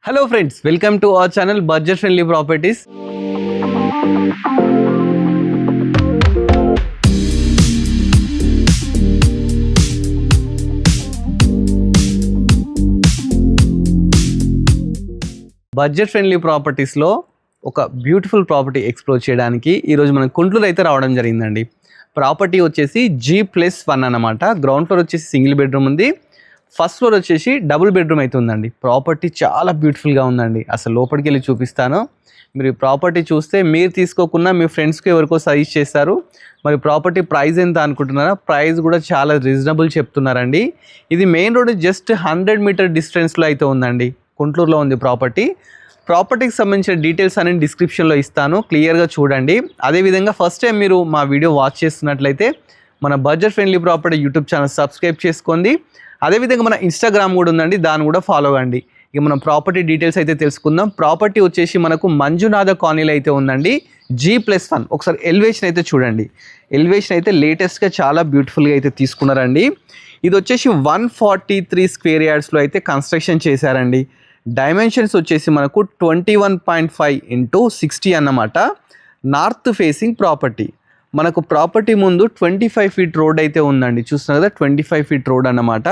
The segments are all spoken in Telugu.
Hello friends, welcome to our channel Budget Friendly Properties. Budget friendly ప్రాపర్టీస్లో ఒక బ్యూటిఫుల్ ప్రాపర్టీ ఎక్స్ప్లోర్ చేయడానికి ఈరోజు మనం కుంట్లూరు అయితే రావడం జరిగిందండి. ప్రాపర్టీ వచ్చేసి G+1 అన్నమాట. గ్రౌండ్ ఫ్లోర్ వచ్చేసి సింగిల్ బెడ్రూమ్ ఉంది, ఫస్ట్ ఫ్లోర్ వచ్చేసి డబుల్ బెడ్రూమ్ అయితే ఉందండి. ప్రాపర్టీ చాలా బ్యూటిఫుల్గా ఉందండి. అసలు లోపలికి వెళ్ళి చూపిస్తాను. మీరు ప్రాపర్టీ చూస్తే మీరు తీసుకోకుండా మీ ఫ్రెండ్స్కి ఎవరికో సజెస్ట్ చేస్తారు. మరి ప్రాపర్టీ ప్రైస్ ఎంత అనుకుంటున్నారా? ప్రైస్ కూడా చాలా రీజనబుల్ చెప్తున్నారండి. ఇది మెయిన్ రోడ్ జస్ట్ 100 మీటర్ డిస్టెన్స్లో అయితే ఉందండి. కుంట్లూరులో ఉంది ప్రాపర్టీకి సంబంధించిన డీటెయిల్స్ అనేది డిస్క్రిప్షన్లో ఇస్తాను, క్లియర్గా చూడండి. అదేవిధంగా ఫస్ట్ టైం మీరు మా వీడియో వాచ్ చేస్తున్నట్లయితే మన budget friendly property YouTube channel subscribe చేసుకోండి. అదేవిధంగా మన ఇన్స్టాగ్రామ్ కూడా ఉందండి, దాన్ని కూడా ఫాలో అవ్వండి. ఇక మనం ప్రాపర్టీ డీటెయిల్స్ అయితే తెలుసుకుందాం. ప్రాపర్టీ వచ్చేసి మనకు మంజునాథ కాలనీలో అయితే ఉందండి, G+1. ఒకసారి ఎలివేషన్ అయితే చూడండి. ఎలివేషన్ అయితే లేటెస్ట్గా చాలా బ్యూటిఫుల్గా అయితే తీసుకున్నారండి. ఇది వచ్చేసి 143 స్క్వేర్ యార్డ్స్లో అయితే కన్స్ట్రక్షన్ చేశారండి. డైమెన్షన్స్ వచ్చేసి మనకు 21.5 × 60 అన్నమాట. North facing property. మనకు ప్రాపర్టీ ముందు 25 ఫీట్ రోడ్ అయితే ఉందండి. చూస్తున్నారు కదా, 25 ఫీట్ రోడ్ అన్నమాట.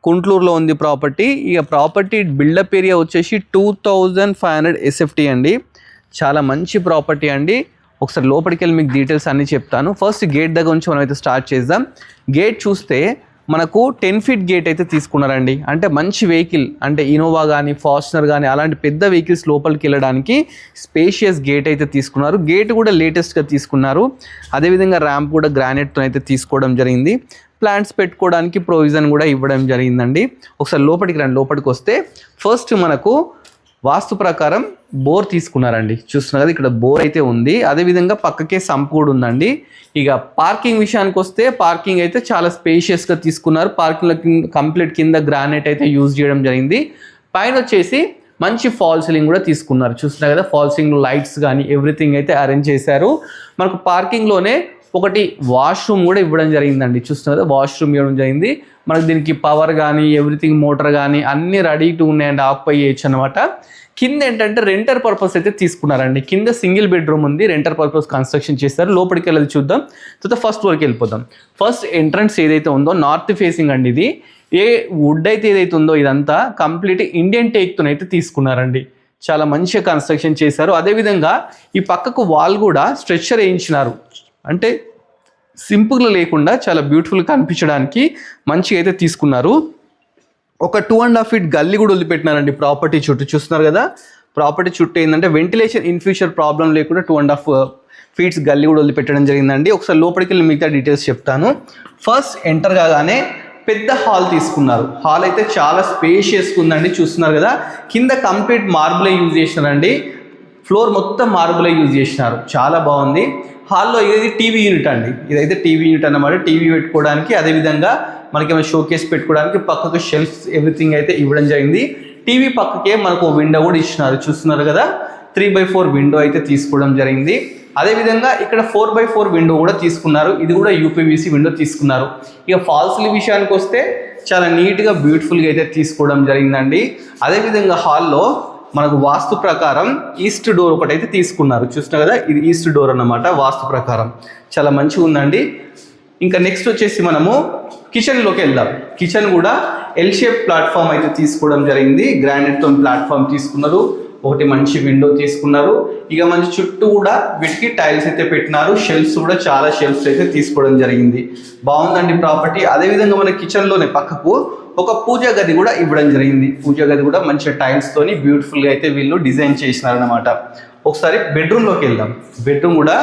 కుంట్లూరులో ఉంది ప్రాపర్టీ. ఇక ప్రాపర్టీ బిల్డప్ ఏరియా వచ్చేసి 2500 SFT అండి. చాలా మంచి ప్రాపర్టీ అండి. ఒకసారి లోపలికి వెళ్ళి మీకు డీటెయిల్స్ అన్నీ చెప్తాను. ఫస్ట్ గేట్ దగ్గర నుంచి మనం అయితే స్టార్ట్ చేద్దాం. గేట్ చూస్తే మనకు 10 ఫీట్ గేట్ అయితే తీసుకున్నారండి. అంటే మంచి వెహికల్, అంటే ఇనోవా కానీ ఫార్చునర్ కానీ అలాంటి పెద్ద వెహికల్స్ లోపలికి వెళ్ళడానికి స్పేషియస్ గేట్ అయితే తీసుకున్నారు. గేట్ కూడా లేటెస్ట్గా తీసుకున్నారు. అదేవిధంగా ర్యాంప్ కూడా గ్రానైట్తో అయితే తీసుకోవడం జరిగింది. ప్లాంట్స్ పెట్టుకోవడానికి ప్రొవిజన్ కూడా ఇవ్వడం జరిగిందండి. ఒకసారి లోపలికి రండి. లోపలికి వస్తే ఫస్ట్ మనకు వాస్తు ప్రకారం బోర్ తీసుకున్నారండి. చూస్తున్నారు కదా, ఇక్కడ బోర్ అయితే ఉంది. అదేవిధంగా పక్కకే సంప్ కూడా ఉందండి. ఇక పార్కింగ్ విషయానికి వస్తే పార్కింగ్ అయితే చాలా స్పేషియస్గా తీసుకున్నారు. పార్కింగ్లో కంప్లీట్ కింద గ్రానైట్ అయితే యూజ్ చేయడం జరిగింది. పైన వచ్చేసి మంచి ఫాల్ సీలింగ్ కూడా తీసుకున్నారు. చూస్తున్నారు కదా, ఫాల్ సీలింగ్ లైట్స్ కానీ ఎవ్రీథింగ్ అయితే అరేంజ్ చేశారు. మనకు పార్కింగ్లోనే ఒకటి వాష్రూమ్ కూడా ఇవ్వడం జరిగిందండి. చూస్తున్నారు కదా, వాష్రూమ్ ఇవ్వడం జరిగింది. మనకు దీనికి పవర్ కానీ ఎవ్రీథింగ్ మోటార్ కానీ అన్నీ రెడీ టు ఉన్నాయండి, ఆక్యుపై చేయొచ్చు అనమాట. కింద ఏంటంటే రెంటర్ పర్పస్ అయితే తీసుకున్నారండి. కింద సింగిల్ బెడ్రూమ్ ఉంది, రెంటర్ పర్పస్ కన్స్ట్రక్షన్ చేస్తారు. లోపలికి వెళ్ళి చూద్దాం. తర్వాత ఫస్ట్ ఫ్లోర్కి వెళ్ళిపోదాం. ఫస్ట్ ఎంట్రన్స్ ఏదైతే ఉందో నార్త్ ఫేసింగ్ అండి. ఇది ఏ వుడ్ అయితే ఏదైతే ఉందో ఇదంతా కంప్లీట్ ఇండియన్ టేక్తో అయితే తీసుకున్నారండి. చాలా మంచిగా కన్స్ట్రక్షన్ చేశారు. అదేవిధంగా ఈ పక్కకు వాల్ కూడా స్ట్రెచ్చర్ వేయించినారు. అంటే సింపుల్గా లేకుండా చాలా బ్యూటిఫుల్గా కనిపించడానికి మంచిగా అయితే తీసుకున్నారు. ఒక 2.5 ఫీట్ గల్లీ కూడా వదిలిపెట్టినారండి ప్రాపర్టీ చుట్టూ. చూస్తున్నారు కదా, ప్రాపర్టీ చుట్టూ ఏంటంటే వెంటిలేషన్ ఇన్ ఫ్యూచర్ ప్రాబ్లం లేకుండా 2.5 ఫీట్స్ గల్లీ కూడా వదిలిపెట్టడం జరిగిందండి. ఒకసారి లోపలికి వెళ్ళి మిగతా డీటెయిల్స్ చెప్తాను. ఫస్ట్ ఎంటర్ కాగానే పెద్ద హాల్ తీసుకున్నారు. హాల్ అయితే చాలా స్పేషియస్గా ఉందండి. చూస్తున్నారు కదా, కింద కంప్లీట్ మార్బులే యూజ్ చేసినారండి. ఫ్లోర్ మొత్తం మార్బులే యూజ్ చేసినారు. చాలా బాగుంది. హాల్లో ఇది టీవీ యూనిట్ అండి. ఇదైతే టీవీ యూనిట్ అన్నమాట. టీవీ పెట్టుకోవడానికి, అదేవిధంగా మనకి ఏమైనా షోకేస్ పెట్టుకోవడానికి పక్కకు షెల్ఫ్స్ ఎవ్రీథింగ్ అయితే ఇవ్వడం జరిగింది. టీవీ పక్కకే మనకు విండో కూడా ఇచ్చినారు. చూస్తున్నారు కదా, 3/4 విండో అయితే తీసుకోవడం జరిగింది. అదేవిధంగా ఇక్కడ 4/4 విండో కూడా తీసుకున్నారు. ఇది కూడా UPVC విండో తీసుకున్నారు. ఇక ఫాల్స్ విషయానికి వస్తే చాలా నీట్గా బ్యూటిఫుల్గా అయితే తీసుకోవడం జరిగిందండి. అదేవిధంగా హాల్లో మనకు వాస్తు ప్రకారం ఈస్ట్ డోర్ ఒకటి అయితే తీసుకున్నారు. చూస్తున్నారు కదా, ఇది ఈస్ట్ డోర్ అన్నమాట. వాస్తు ప్రకారం చాలా మంచిగా ఉందండి. ఇంకా నెక్స్ట్ వచ్చేసి మనము కిచెన్లోకి వెళ్దాం. కిచెన్ కూడా ఎల్ షేప్ ప్లాట్ఫామ్ అయితే తీసుకోవడం జరిగింది. గ్రానైట్తో ప్లాట్ఫామ్ తీసుకున్నారు. ఒకటి మంచి విండో తీసుకున్నారు. ఇక మంచి చుట్టూ కూడా వీటికి టైల్స్ అయితే పెట్టినారు. షెల్ఫ్స్ కూడా చాలా షెల్ఫ్స్ అయితే తీసుకోవడం జరిగింది. బాగుందండి ప్రాపర్టీ. అదేవిధంగా మన కిచెన్లోనే పక్కకు ఒక పూజా గది కూడా ఇవ్వడం జరిగింది. పూజా గది కూడా మంచి టైల్స్తోని బ్యూటిఫుల్గా అయితే వీళ్ళు డిజైన్ చేసినారనమాట. ఒకసారి బెడ్రూమ్లోకి వెళ్దాం. బెడ్రూమ్ కూడా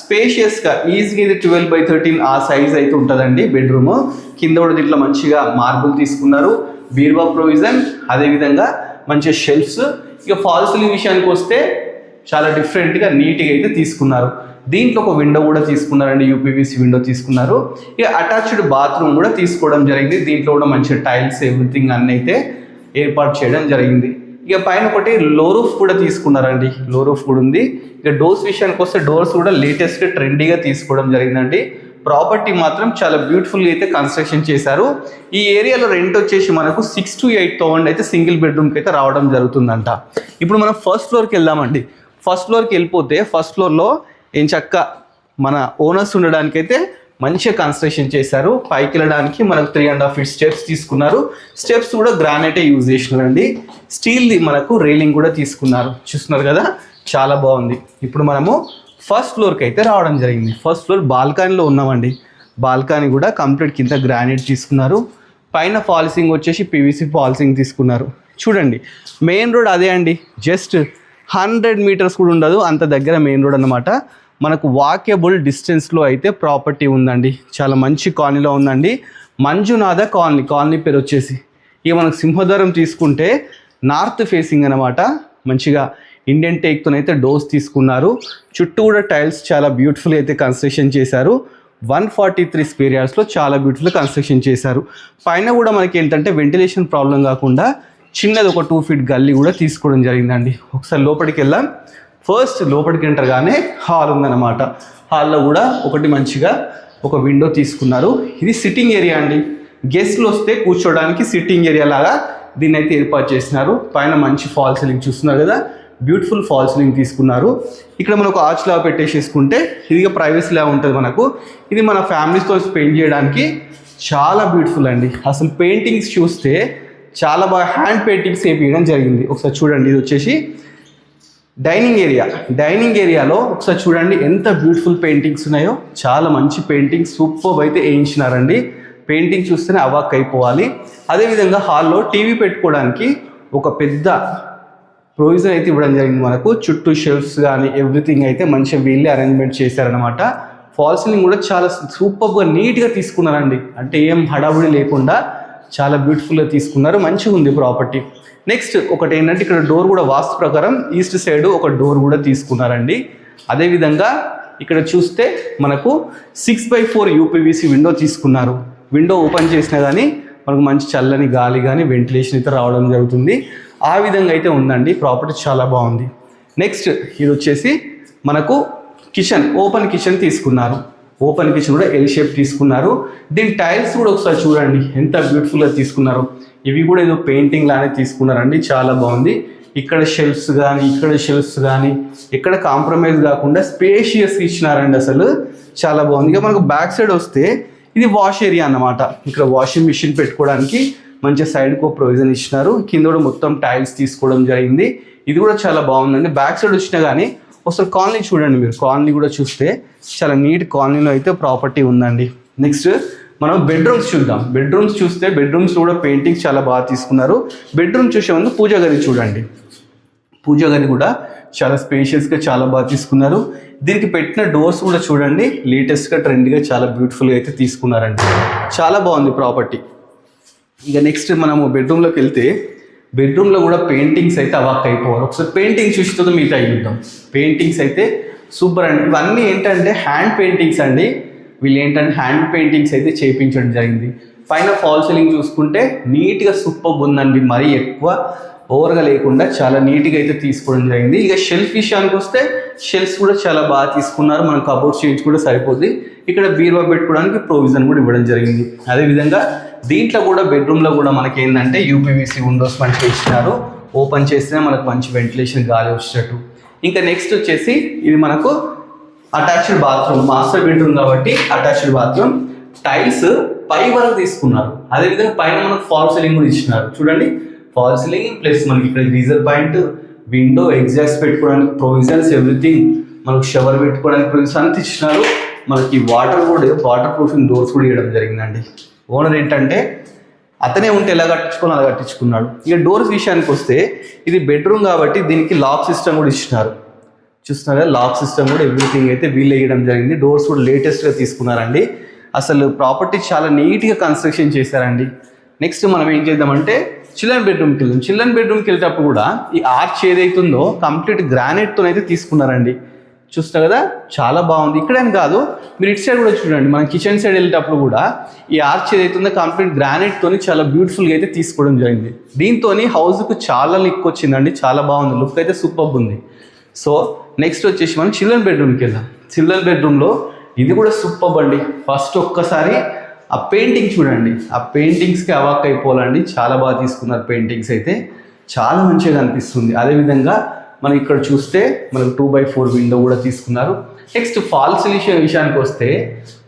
స్పేషియస్గా ఈజీగా ఇది 12/13 ఆ సైజ్ అయితే ఉంటుందండి బెడ్రూమ్. కింద కూడా దీంట్లో మంచిగా మార్బుల్ తీసుకున్నారు. బీరువా ప్రొవిజన్, అదేవిధంగా మంచిగా షెల్ఫ్స్. ఇక ఫాల్ సీలింగ్ విషయానికి వస్తే చాలా డిఫరెంట్గా నీట్గా అయితే తీసుకున్నారు. దీంట్లో ఒక విండో కూడా తీసుకున్నారండి, UPVC విండో తీసుకున్నారు. ఇక అటాచ్డ్ బాత్రూమ్ కూడా తీసుకోవడం జరిగింది. దీంట్లో కూడా మంచి టైల్స్ ఎవ్రీథింగ్ అన్నీ అయితే ఏర్పాటు చేయడం జరిగింది. ఇక పైన ఒకటి లో రూఫ్ కూడా తీసుకున్నారండి. లో రూఫ్ కూడా ఉంది. ఇక డోర్స్ విషయానికి వస్తే డోర్స్ కూడా లేటెస్ట్ ట్రెండీగా తీసుకోవడం జరిగిందండి. ప్రాపర్టీ మాత్రం చాలా బ్యూటిఫుల్గా అయితే కన్స్ట్రక్షన్ చేశారు. ఈ ఏరియాలో రెంట్ వచ్చేసి మనకు 6 to 8,000 అయితే సింగిల్ బెడ్రూమ్కి అయితే రావడం జరుగుతుందంట. ఇప్పుడు మనం ఫస్ట్ ఫ్లోర్కి వెళ్దామండి. ఫస్ట్ ఫ్లోర్కి వెళ్ళిపోతే ఫస్ట్ ఫ్లోర్లో ఏం చక్క మన ఓనర్స్ ఉండడానికి అయితే మంచిగా కన్స్ట్రక్షన్ చేశారు. పైకి వెళ్ళడానికి మనకు 3.5 feet స్టెప్స్ తీసుకున్నారు. స్టెప్స్ కూడా గ్రానైటే యూజ్ చేసినారండి. స్టీల్ది మనకు రైలింగ్ కూడా తీసుకున్నారు. చూస్తున్నారు కదా, చాలా బాగుంది. ఇప్పుడు మనము ఫస్ట్ ఫ్లోర్కి అయితే రావడం జరిగింది. ఫస్ట్ ఫ్లోర్ బాల్కనీలో ఉన్నామండి. బాల్కనీ కూడా కంప్లీట్ కింద గ్రానైట్ తీసుకున్నారు. పైన ఫాల్సింగ్ వచ్చేసి పీవీసీ ఫాల్సింగ్ తీసుకున్నారు. చూడండి, మెయిన్ రోడ్ అదే అండి, జస్ట్ 100 meters కూడా ఉండదు, అంత దగ్గర మెయిన్ రోడ్ అన్నమాట. మనకు వాకేబుల్ డిస్టెన్స్లో అయితే ప్రాపర్టీ ఉందండి. చాలా మంచి కాలనీలో ఉందండి. మంజునాథ కాలనీ పేరు వచ్చేసి. ఇక మనకు సింహద్వారం తీసుకుంటే నార్త్ ఫేసింగ్ అనమాట. మంచిగా ఇండియన్ టేక్తోనైతే డోర్స్ తీసుకున్నారు. చుట్టూ కూడా టైల్స్ చాలా బ్యూటిఫుల్ అయితే కన్స్ట్రక్షన్ చేశారు. 143 square yardsలో చాలా బ్యూటిఫుల్ కన్స్ట్రక్షన్ చేశారు. పైన కూడా మనకి ఏంటంటే వెంటిలేషన్ ప్రాబ్లం కాకుండా చిన్నది ఒక 2 feet గల్లీ కూడా తీసుకోవడం జరిగిందండి. ఒకసారి లోపలికి వెళ్దాం. ఫస్ట్ లోపలికి ఎంటర్గానే హాల్ ఉందన్నమాట. హాల్లో కూడా ఒకటి మంచిగా ఒక విండో తీసుకున్నారు. ఇది సిట్టింగ్ ఏరియా అండి. గెస్ట్లు వస్తే కూర్చోడానికి సిట్టింగ్ ఏరియా లాగా దీన్ని అయితే ఏర్పాటు చేసినారు. పైన మంచి ఫాల్ సీలింగ్ చూస్తున్నారు కదా, బ్యూటిఫుల్ ఫాల్ సీలింగ్ తీసుకున్నారు. ఇక్కడ మనకు ఆర్చ్ లా పెట్టేసేసుకుంటే ఇది ప్రైవసీ లా ఉంటుంది మనకు. ఇది మన ఫ్యామిలీస్తో స్పెండ్ చేయడానికి చాలా బ్యూటిఫుల్ అండి. అసలు పెయింటింగ్స్ చూస్తే చాలా బాగా హ్యాండ్ పెయింటింగ్స్ వేయడం జరిగింది. ఒకసారి చూడండి, ఇది వచ్చేసి డైనింగ్ ఏరియాలో ఒకసారి చూడండి ఎంత బ్యూటిఫుల్ పెయింటింగ్స్ ఉన్నాయో. చాలా మంచి పెయింటింగ్స్ సూపర్ అయితే వేయించినారండి. పెయింటింగ్ చూస్తేనే అవాక్ అయిపోవాలి. అదేవిధంగా హాల్లో టీవీ పెట్టుకోవడానికి ఒక పెద్ద ప్రొవిజన్ అయితే ఇవ్వడం జరిగింది మనకు. చుట్టూ షెల్ఫ్స్ కానీ ఎవ్రీథింగ్ అయితే మంచిగా వీళ్ళే అరేంజ్మెంట్ చేశారనమాట. ఫాల్ సీలింగ్ కూడా చాలా సూపర్గా నీట్గా తీసుకున్నారండి. అంటే ఏం హడావుడి లేకుండా చాలా బ్యూటిఫుల్గా తీసుకున్నారు. మంచిగా ఉంది ప్రాపర్టీ. నెక్స్ట్ ఒకటి ఏంటంటే ఇక్కడ డోర్ కూడా వాస్తు ప్రకారం ఈస్ట్ సైడ్ ఒక డోర్ కూడా తీసుకున్నారండి. అదేవిధంగా ఇక్కడ చూస్తే మనకు 6x4 యూపీవీసీ విండో తీసుకున్నారు. విండో ఓపెన్ చేసినా కానీ మనకు మంచి చల్లని గాలి కానీ వెంటిలేషన్ అయితే రావడం జరుగుతుంది. ఆ విధంగా అయితే ఉందండి. ప్రాపర్టీ చాలా బాగుంది. నెక్స్ట్ ఇది వచ్చేసి మనకు కిచెన్, ఓపెన్ కిచెన్ తీసుకున్నారు. ఓపెన్ కిచెన్ కూడా ఎల్ షేప్ తీసుకున్నారు. దీని టైల్స్ కూడా ఒకసారి చూడండి ఎంత బ్యూటిఫుల్గా తీసుకున్నారు. ఇవి కూడా ఏదో పెయింటింగ్ లానే తీసుకున్నారండి. చాలా బాగుంది. ఇక్కడ షెల్ఫ్స్ కానీ ఎక్కడ కాంప్రమైజ్ కాకుండా స్పేషియస్గా ఇచ్చినారండి. అసలు చాలా బాగుంది. ఇక మనకు బ్యాక్ సైడ్ వస్తే ఇది వాష్ ఏరియా అన్నమాట. ఇక్కడ వాషింగ్ మిషన్ పెట్టుకోవడానికి మంచిగా సైడ్కి ఒక ప్రొవిజన్ ఇచ్చినారు. కింద కూడా మొత్తం టైల్స్ తీసుకోవడం జరిగింది. ఇది కూడా చాలా బాగుందండి. బ్యాక్ సైడ్ వచ్చినా కానీ ఒకసారి కాలనీ చూడండి మీరు. కాలనీ కూడా చూస్తే చాలా నీట్ కాలనీలో అయితే ప్రాపర్టీ ఉందండి. నెక్స్ట్ మనం బెడ్రూమ్స్ చూద్దాం. బెడ్రూమ్స్ చూస్తే బెడ్రూమ్స్ కూడా పెయింటింగ్స్ చాలా బాగా తీసుకున్నారు. బెడ్రూమ్ చూసే ముందు పూజా గది చూడండి. పూజా గది కూడా చాలా స్పేషియస్గా చాలా బాగా తీసుకున్నారు. దీనికి పెట్టిన డోర్స్ కూడా చూడండి లేటెస్ట్గా ట్రెండ్గా చాలా బ్యూటిఫుల్గా అయితే తీసుకున్నారండి. చాలా బాగుంది ప్రాపర్టీ. ఇక నెక్స్ట్ మనము బెడ్రూమ్లోకి వెళ్తే బెడ్రూమ్లో కూడా పెయింటింగ్స్ అయితే అవాక్ అయిపోవాలి. ఒకసారి పెయింటింగ్ చూస్తే మీతో చూద్దాం. పెయింటింగ్స్ అయితే సూపర్ అండి. ఇవన్నీ ఏంటంటే హ్యాండ్ పెయింటింగ్స్ అండి. వీళ్ళు ఏంటంటే హ్యాండ్ పెయింటింగ్స్ అయితే చేయించడం జరిగింది. పైన ఫాల్ సీలింగ్ చూసుకుంటే నీట్గా సూపర్ ఉందండి. మరీ ఎక్కువ ఓవర్గా లేకుండా చాలా నీట్గా అయితే తీసుకోవడం జరిగింది. ఇక షెల్ఫ్ విషయానికి వస్తే షెల్ఫ్స్ కూడా చాలా బాగా తీసుకున్నారు. మనం కబోర్డ్ చేంజ్ కూడా సరిపోద్ది. ఇక్కడ బీరువా పెట్టుకోవడానికి ప్రొవిజన్ కూడా ఇవ్వడం జరిగింది. అదేవిధంగా దీంట్లో కూడా బెడ్రూమ్లో కూడా మనకి ఏంటంటే యూపీవీసీ విండోస్ మంచిగా ఇచ్చినారు. ఓపెన్ చేస్తేనే మనకు మంచి వెంటిలేషన్ గాలి వచ్చేటట్టు. ఇంకా నెక్స్ట్ వచ్చేసి ఇది మనకు అటాచ్డ్ బాత్రూమ్. మాస్టర్ బెడ్రూమ్ కాబట్టి అటాచ్డ్ బాత్రూమ్. టైల్స్ పై వరకు తీసుకున్నారు. అదేవిధంగా పైన మనకు ఫాల్ సీలింగ్ కూడా ఇచ్చినారు. చూడండి ఫాల్ సీలింగ్ ప్లస్ మనకి ఇక్కడ గీజర్ పాయింట్, విండో, ఎగ్జాస్ట్ పెట్టుకోవడానికి ప్రొవిజన్స్, ఎవ్రీథింగ్. మనకు షవర్ పెట్టుకోవడానికి ప్రొవిజన్స్ అంతా ఇచ్చినారు. మనకి వాటర్ ప్రూఫింగ్ డోర్స్ కూడా ఇవ్వడం జరిగిందండి. ఓనర్ ఏంటంటే అతనే ఉంటే ఎలా కట్టించుకోవాలో అలా కట్టించుకున్నాడు. ఇక డోర్స్ విషయానికి వస్తే ఇది బెడ్రూమ్ కాబట్టి దీనికి లాక్ సిస్టమ్ కూడా ఇచ్చినారు. చూస్తున్నారా, లాక్ సిస్టమ్ కూడా ఎవ్రీథింగ్ అయితే వీళ్ళు వేయడం జరిగింది. డోర్స్ కూడా లేటెస్ట్గా తీసుకున్నారండి. అసలు ప్రాపర్టీ చాలా నీట్గా కన్స్ట్రక్షన్ చేశారండి. నెక్స్ట్ మనం ఏం చేద్దామంటే చిల్డ్రన్ బెడ్రూమ్కి వెళ్దాం. చిల్డ్రన్ బెడ్రూమ్కి వెళ్ళేటప్పుడు కూడా ఈ ఆర్చ్ ఏదైతుందో కంప్లీట్ గ్రానైట్తో అయితే తీసుకున్నారండి. చూస్తా కదా, చాలా బాగుంది. ఇక్కడేం కాదు, మీరు ఇటు సైడ్ కూడా చూడండి. మనం కిచెన్ సైడ్ వెళ్ళేటప్పుడు కూడా ఈ ఆర్చ్ ఏదైతుందో కంప్లీట్ గ్రానైట్తో చాలా బ్యూటిఫుల్గా అయితే తీసుకోవడం జరిగింది. దీంతో హౌస్కు చాలా లుక్ వచ్చిందండి. చాలా బాగుంది, లుక్ అయితే సూపర్ ఉంది. సో నెక్స్ట్ వచ్చేసి మనం చిల్డ్రన్ బెడ్రూమ్కి వెళ్దాం. చిల్డ్రన్ బెడ్రూమ్లో ఇది కూడా సూపర్ అండి. ఫస్ట్ ఒక్కసారి ఆ పెయింటింగ్ చూడండి, ఆ పెయింటింగ్స్కి అవాక్ అయిపోవాలండి. చాలా బాగా తీసుకున్నారు పెయింటింగ్స్ అయితే, చాలా మంచిగా అనిపిస్తుంది. అదేవిధంగా మనం ఇక్కడ చూస్తే మనకు 2x4 విండో కూడా తీసుకున్నారు. నెక్స్ట్ ఫాల్ సీలింగ్ విషయానికి వస్తే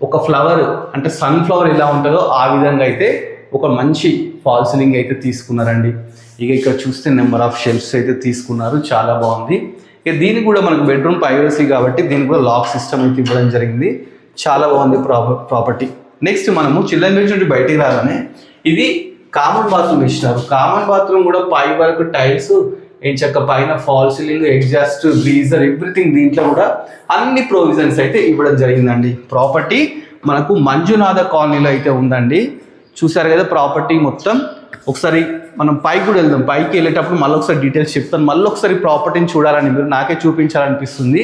ఒక ఫ్లవర్ అంటే సన్ఫ్లవర్ ఎలా ఉంటుందో ఆ విధంగా అయితే ఒక మంచి ఫాల్ సీలింగ్ అయితే తీసుకున్నారండి. ఇక ఇక్కడ చూస్తే నెంబర్ ఆఫ్ షెల్ఫ్స్ అయితే తీసుకున్నారు, చాలా బాగుంది. ఇక దీనికి కూడా మనకు బెడ్రూమ్ ప్రైవసీ కాబట్టి దీనికి కూడా లాక్ సిస్టమ్ అయితే ఇవ్వడం జరిగింది. చాలా బాగుంది ప్రాపర్టీ. నెక్స్ట్ మనము చిల్డ్రన్ బెడ్ నుండి బయటికి రాగానే ఇది కామన్ బాత్రూమ్ ఇచ్చినారు. కామన్ బాత్రూమ్ కూడా పై వరకు టైల్స్, చక్క పైన fall ceiling, exhaust, greaser, everything దీంట్లో కూడా అన్ని ప్రొవిజన్స్ అయితే ఇవ్వడం జరిగిందండి. ప్రాపర్టీ మనకు మంజునాథ కాలనీలో అయితే ఉందండి. చూసారు కదా ప్రాపర్టీ మొత్తం. ఒకసారి మనం పైకి కూడా వెళ్దాం. పైకి వెళ్ళేటప్పుడు మళ్ళీ ఒకసారి డీటెయిల్స్ చెప్తాను. మళ్ళీ ఒకసారి ప్రాపర్టీని చూడాలని మీరు నాకే చూపించాలనిపిస్తుంది.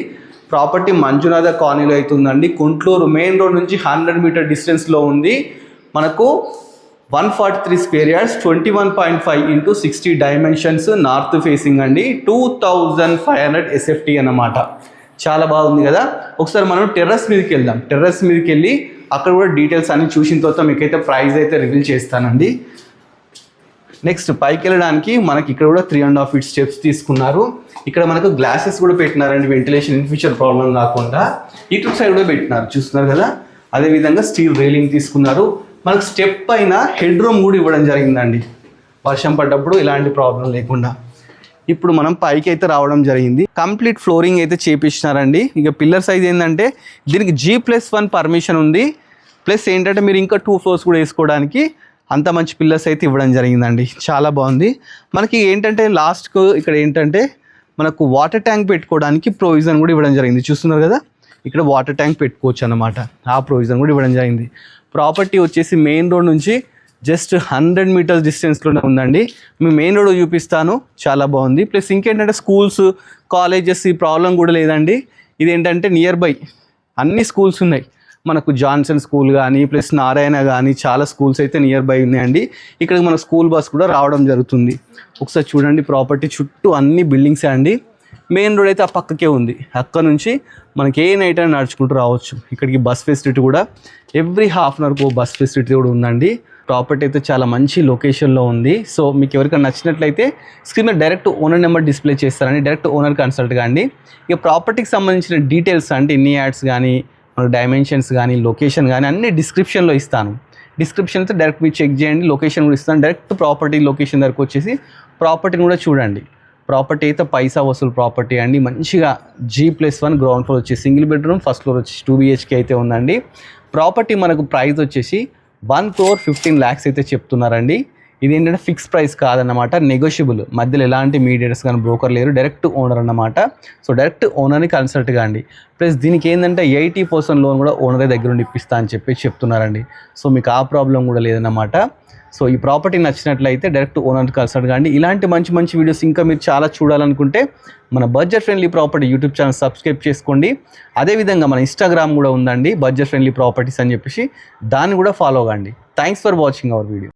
ప్రాపర్టీ మంజునాథ కాలనీలో అయితే ఉందండి. గుంటూరు మెయిన్ రోడ్ నుంచి 100 మీటర్ డిస్టెన్స్లో ఉంది. మనకు 143 square yards, 21.5 × 60 dimensions, north facing అండి. 2500 SFT అన్నమాట. చాలా బాగుంది కదా. ఒకసారి మనం టెర్రస్ మీదకి వెళ్దాం. టెర్రస్ మీదకి వెళ్ళి అక్కడ కూడా డీటెయిల్స్ అన్ని చూసిన తర్వాత మీకైతే ప్రైస్ అయితే రివీల్ చేస్తానండి. నెక్స్ట్ పైకి వెళ్ళడానికి మనకి ఇక్కడ కూడా 3.5 feet స్టెప్స్ తీసుకున్నారు. ఇక్కడ మనకు గ్లాసెస్ కూడా పెట్టినారండి, వెంటిలేషన్ ఇన్ ఫ్యూచర్ ప్రాబ్లం కాకుండా. ఇటు సైడ్ కూడా పెట్టినారు, చూస్తున్నారు కదా. అదేవిధంగా స్టీల్ రైలింగ్ తీసుకున్నారు. మనకు స్టెప్ పైన హెడ్ రూమ్ కూడా ఇవ్వడం జరిగిందండి, వర్షం పడ్డప్పుడు ఎలాంటి ప్రాబ్లం లేకుండా. ఇప్పుడు మనం పైకి అయితే రావడం జరిగింది. కంప్లీట్ ఫ్లోరింగ్ అయితే చేపించినారండి. ఇక పిల్లర్ సైజ్ ఏంటంటే దీనికి G+1 పర్మిషన్ ఉంది. ప్లస్ ఏంటంటే మీరు ఇంకా 2 floors కూడా వేసుకోవడానికి అంత మంచి పిల్లర్స్ అయితే ఇవ్వడం జరిగిందండి. చాలా బాగుంది. మనకి ఏంటంటే లాస్ట్కు ఇక్కడ ఏంటంటే మనకు వాటర్ ట్యాంక్ పెట్టుకోవడానికి ప్రొవిజన్ కూడా ఇవ్వడం జరిగింది. చూస్తున్నారు కదా, ఇక్కడ వాటర్ ట్యాంక్ పెట్టుకోవచ్చు అన్నమాట. ఆ ప్రొవిజన్ కూడా ఇవ్వడం జరిగింది. ప్రాపర్టీ వచ్చేసి మెయిన్ రోడ్ నుంచి జస్ట్ 100 మీటర్స్ డిస్టెన్స్లోనే ఉందండి. మీ మెయిన్ రోడ్ చూపిస్తాను, చాలా బాగుంది. ప్లస్ ఇంకేంటంటే స్కూల్స్, కాలేజెస్ ఈ ప్రాబ్లం కూడా లేదండి. ఇదేంటంటే నియర్ బై అన్ని స్కూల్స్ ఉన్నాయి. మనకు జాన్సన్ స్కూల్ కానీ ప్లస్ నారాయణ కానీ చాలా స్కూల్స్ అయితే నియర్ బై ఉన్నాయండి. ఇక్కడికి మన స్కూల్ బస్ కూడా రావడం జరుగుతుంది. ఒకసారి చూడండి, ప్రాపర్టీ చుట్టూ అన్ని బిల్డింగ్సే అండి. మెయిన్ రోడ్ అయితే ఆ పక్కకే ఉంది. అక్కడ నుంచి మనకి ఏ నైట్ అయినా నడుచుకుంటూ రావచ్చు. ఇక్కడికి బస్ ఫెసిలిటీ కూడా ఎవ్రీ హాఫ్ అన్ అవర్కు బస్ ఫెసిలిటీ కూడా ఉందండి. ప్రాపర్టీ అయితే చాలా మంచి లొకేషన్లో ఉంది. సో మీకు ఎవరికైనా నచ్చినట్లయితే స్క్రీన్ మీద డైరెక్ట్ ఓనర్ నెంబర్ డిస్ప్లే చేస్తారండి. డైరెక్ట్ ఓనర్ కన్సల్ట్ కానీ. ఇక ప్రాపర్టీకి సంబంధించిన డీటెయిల్స్ అంటే ఇన్ని యాడ్స్ కానీ, డైమెన్షన్స్ కానీ, లొకేషన్ కానీ అన్ని డిస్క్రిప్షన్లో ఇస్తాను. డిస్క్రిప్షన్ అయితే డైరెక్ట్ మీరు చెక్ చేయండి. లొకేషన్ కూడా ఇస్తాను. డైరెక్ట్ ప్రాపర్టీ లొకేషన్ దగ్గరకు వచ్చేసి ప్రాపర్టీని కూడా చూడండి. ప్రాపర్టీ అయితే పైసా వసూలు ప్రాపర్టీ అండి. మంచిగా G+1 గ్రౌండ్ ఫ్లోర్ వచ్చి సింగిల్ బెడ్రూమ్, ఫస్ట్ ఫ్లోర్ వచ్చి 2 BHK అయితే ఉందండి. ప్రాపర్టీ మనకు ప్రైస్ వచ్చేసి 1,15 lakhs అయితే చెప్తున్నారండి. ఇది ఏంటంటే ఫిక్స్ ప్రైస్ కాదన్నమాట, నెగోషియబుల్. మధ్యలో ఎలాంటి మీడియేటర్స్ కానీ బ్రోకర్ లేరు, డైరెక్ట్ ఓనర్ అన్నమాట. సో డైరెక్ట్ ఓనర్ని కన్సల్ట్ కాండి. ప్లస్ దీనికి ఏంటంటే 80% లోన్ కూడా ఓనరే దగ్గర నుండి ఇప్పిస్తా అని చెప్పి చెప్తున్నారండి. సో మీకు ఆ ప్రాబ్లం కూడా లేదన్నమాట. సో ఈ ప్రాపర్టీ నచ్చినట్లయితే డైరెక్ట్ ఓనర్ కన్సల్ట్ కాండి. ఇలాంటి మంచి మంచి వీడియోస్ ఇంకా మీరు చాలా చూడాలనుకుంటే మన budget friendly property YouTube channel subscribe చేసుకోండి. అదేవిధంగా మన ఇన్స్టాగ్రామ్ కూడా ఉందండి, బడ్జెట్ ఫ్రెండ్లీ ప్రాపర్టీస్ అని చెప్పేసి, దాన్ని కూడా ఫాలో కాండి. Thanks for watching our video.